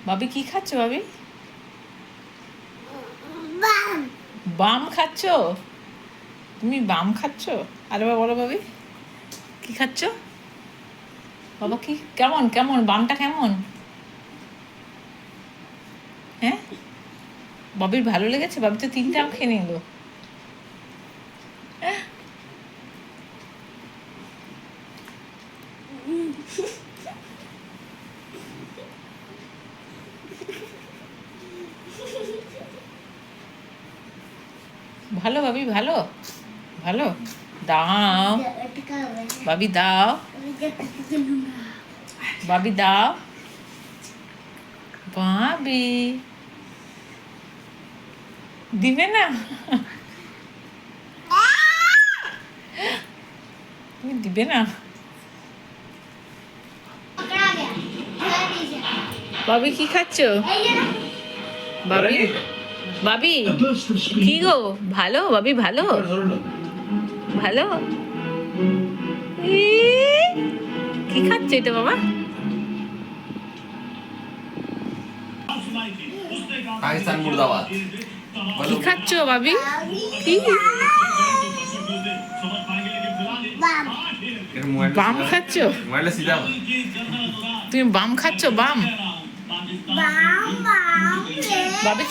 বাবি কি খাচ্ছ বাবি? বাম খাচ্ছ? তুমি বাম খাচ্ছ? আরেবার বলো বাবি কি খাচ্ছ? বাবা কি কেমন কেমন বামটা কেমন? হ্যাঁ বাবির ভালো লেগেছে? বাবি তো 3টে আম খেয়ে নিল। ভালো বাবি ভালো ভালো দাও বাবি দাও বাবি দাও বাবি দিবে না? তুমি দিবে না? বাবি কি খাচ্ছ? বাবি বাবি কি গো ভালো বাবি ভালো ভালো কি খাচ্ছে এটা বাবা? পাকিস্তান মুর্দাবাদ। কি খাচ্ছ বাবি? কি বাম খাচ্ছ? মোবাইলটা সিধা তুমি বাম খাচ্ছ? বাম বাবি